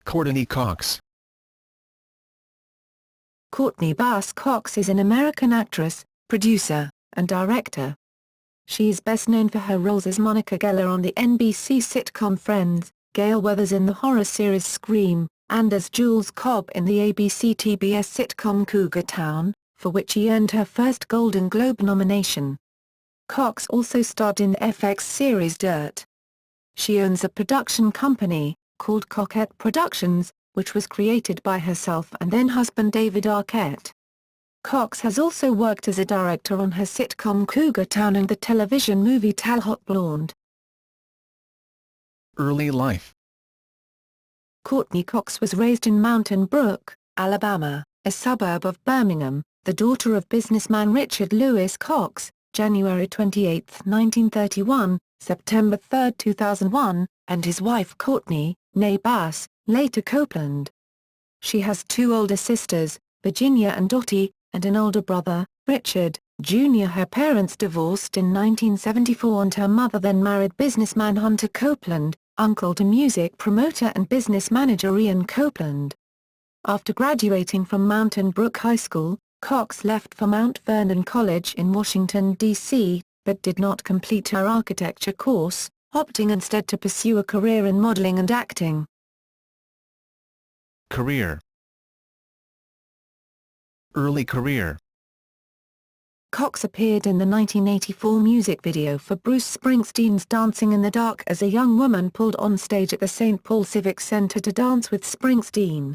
Courteney Cox. Courteney Bass Cox is an American actress, producer, and director. She is best known for her roles as Monica Geller on the NBC sitcom Friends, Gale Weathers in the horror series Scream, and as Jules Cobb in the ABC-TBS sitcom Cougar Town, for which she earned her first Golden Globe nomination. Cox also starred in the FX series Dirt. She owns a production company, called Coquette Productions, which was created by herself and then-husband David Arquette. Cox has also worked as a director on her sitcom Cougar Town and the television movie Talhotblond. Early life. Courteney Cox was raised in Mountain Brook, Alabama, a suburb of Birmingham, the daughter of businessman Richard Lewis Cox, January 28, 1931, September 3, 2001, and his wife Courteney, née Bass, later Copeland. She has two older sisters, Virginia and Dottie, and an older brother, Richard, Jr. Her parents divorced in 1974 and her mother then married businessman Hunter Copeland, uncle to music promoter and business manager Ian Copeland. After graduating from Mountain Brook High School, Cox left for Mount Vernon College in Washington, D.C., but did not complete her architecture course, opting instead to pursue a career in modeling and acting. Career. Early career. Cox appeared in the 1984 music video for Bruce Springsteen's Dancing in the Dark as a young woman pulled on stage at the St. Paul Civic Center to dance with Springsteen.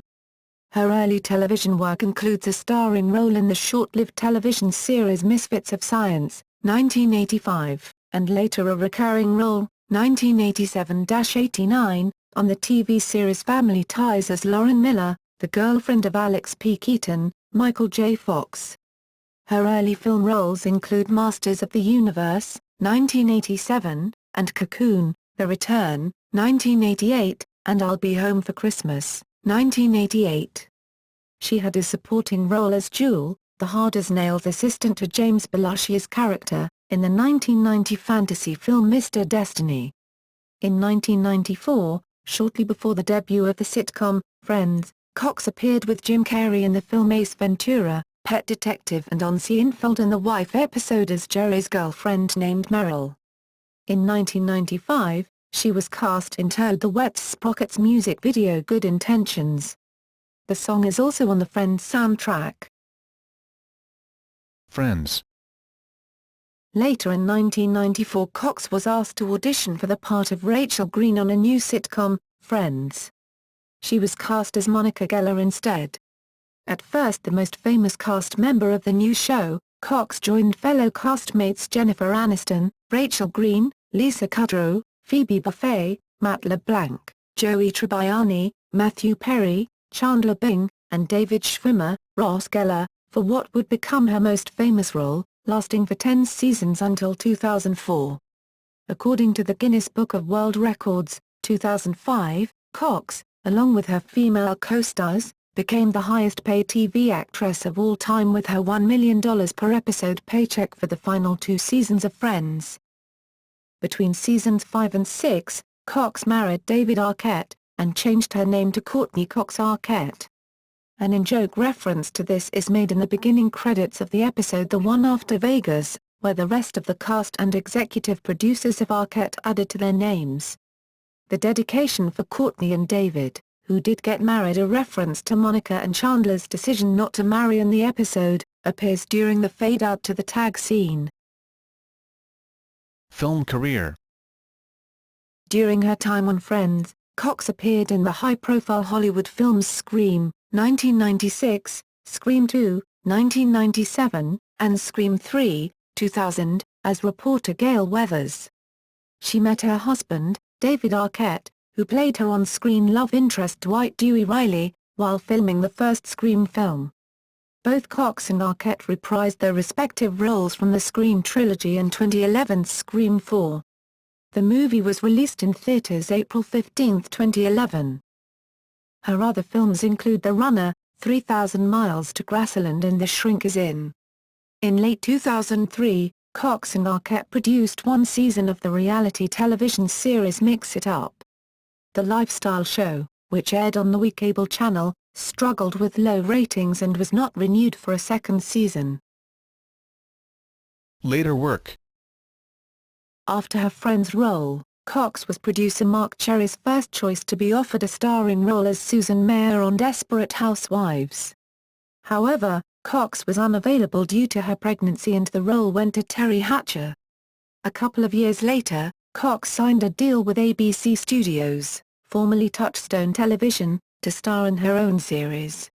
Her early television work includes a starring role in the short-lived television series Misfits of Science, 1985, and later a recurring role, 1987-89, on the TV series Family Ties as Lauren Miller, the girlfriend of Alex P. Keaton, Michael J. Fox. Her early film roles include Masters of the Universe, 1987, and Cocoon, The Return, 1988, and I'll Be Home for Christmas, 1988. She had a supporting role as Jewel, the hard-as-nails assistant to James Belushi's character, in the 1990 fantasy film Mr. Destiny. In 1994, shortly before the debut of the sitcom, Friends, Cox appeared with Jim Carrey in the film Ace Ventura, Pet Detective and on Seinfeld in the Wife episode as Jerry's girlfriend named Meryl. In 1995, she was cast in Toad the Wet Sprockets music video Good Intentions. The song is also on the Friends soundtrack. Friends. Later in 1994 Cox was asked to audition for the part of Rachel Green on a new sitcom, Friends. She was cast as Monica Geller instead. At first the most famous cast member of the new show, Cox joined fellow castmates Jennifer Aniston, Rachel Green, Lisa Kudrow, Phoebe Buffay, Matt LeBlanc, Joey Tribbiani, Matthew Perry, Chandler Bing, and David Schwimmer, Ross Geller, for what would become her most famous role, lasting for 10 seasons until 2004. According to the Guinness Book of World Records, 2005, Cox, along with her female co-stars, became the highest-paid TV actress of all time with her $1 million per episode paycheck for the final 2 seasons of Friends. Between seasons 5 and 6, Cox married David Arquette, and changed her name to Courteney Cox Arquette. An in-joke reference to this is made in the beginning credits of the episode The One After Vegas, where the rest of the cast and executive producers of Arquette added to their names. The dedication for Courteney and David, who did get married, a reference to Monica and Chandler's decision not to marry in the episode, appears during the fade-out to the tag scene. Film career. During her time on Friends, Cox appeared in the high-profile Hollywood films Scream, 1996, Scream 2, 1997, and Scream 3, 2000, as reporter Gale Weathers. She met her husband, David Arquette, who played her on-screen love interest Dwight Dewey Riley, while filming the first Scream film. Both Cox and Arquette reprised their respective roles from the Scream trilogy and 2011's Scream 4. The movie was released in theaters April 15, 2011. Her other films include The Runner, 3,000 Miles to Grassland and The Shrink is In. In late 2003, Cox and Arquette produced one season of the reality television series Mix It Up. The lifestyle show, which aired on the We Cable channel, struggled with low ratings and was not renewed for a second season. Later work. After her Friends role, Cox was producer Mark Cherry's first choice to be offered a starring role as Susan Mayer on Desperate Housewives. However, Cox was unavailable due to her pregnancy and the role went to Terry Hatcher. A couple of years later, Cox signed a deal with ABC Studios, formerly Touchstone Television, to star in her own series.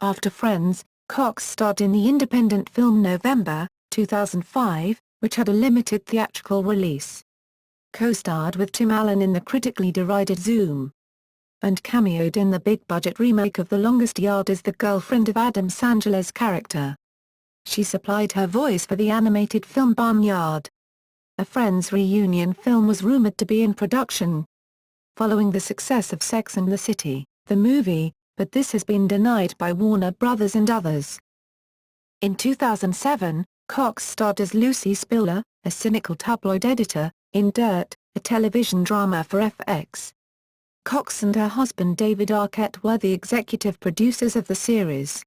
After Friends, Cox starred in the independent film November, 2005, which had a limited theatrical release. Co-starred with Tim Allen in the critically derided Zoom. And cameoed in the big-budget remake of The Longest Yard as the girlfriend of Adam Sandler's character. She supplied her voice for the animated film Barnyard. A Friends reunion film was rumored to be in production, following the success of Sex and the City, the movie, but this has been denied by Warner Brothers and others. In 2007, Cox starred as Lucy Spiller, a cynical tabloid editor, in Dirt, a television drama for FX. Cox and her husband David Arquette were the executive producers of the series.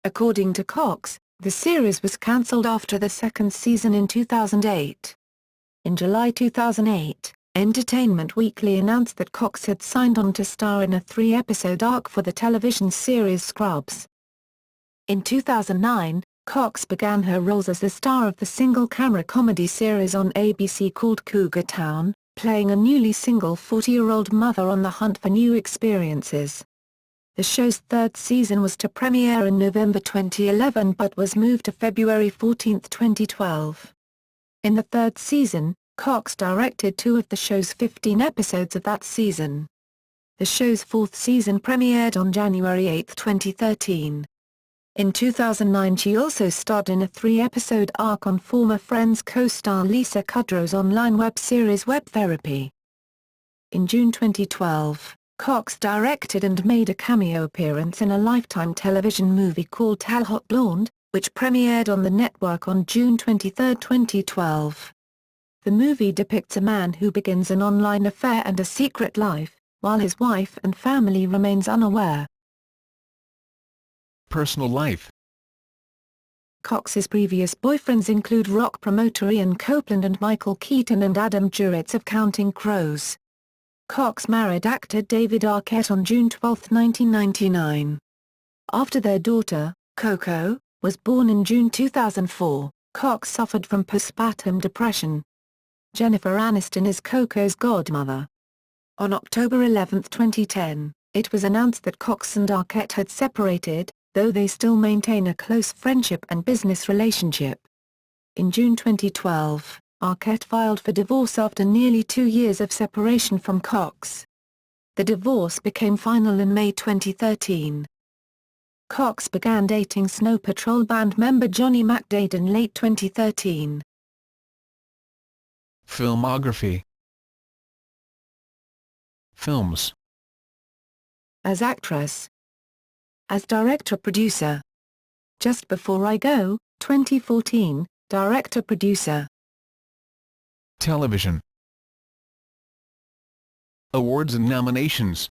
According to Cox, the series was cancelled after the second season in 2008. In July 2008, Entertainment Weekly announced that Cox had signed on to star in a 3-episode arc for the television series Scrubs. In 2009, Cox began her roles as the star of the single-camera comedy series on ABC called Cougar Town, playing a newly single 40-year-old mother on the hunt for new experiences. The show's third season was to premiere in November 2011 but was moved to February 14, 2012. In the third season, Cox directed 2 of the show's 15 episodes of that season. The show's fourth season premiered on January 8, 2013. In 2009 she also starred in a 3-episode arc on former Friends co-star Lisa Kudrow's online web series Web Therapy. In June 2012, Cox directed and made a cameo appearance in a Lifetime television movie called Talhotblond, which premiered on the network on June 23, 2012. The movie depicts a man who begins an online affair and a secret life, while his wife and family remains unaware. Personal life. Cox's previous boyfriends include rock promoter Ian Copeland and Michael Keaton and Adam Duritz of Counting Crows. Cox married actor David Arquette on June 12, 1999. After their daughter, Coco, was born in June 2004, Cox suffered from postpartum depression. Jennifer Aniston is Coco's godmother. On October 11, 2010, it was announced that Cox and Arquette had separated, though they still maintain a close friendship and business relationship. In June 2012, Arquette filed for divorce after nearly 2 years of separation from Cox. The divorce became final in May 2013. Cox began dating Snow Patrol band member Johnny McDade in late 2013. Filmography. Films. As actress. As director-producer. Just Before I Go, 2014, director-producer. Television. Awards and nominations.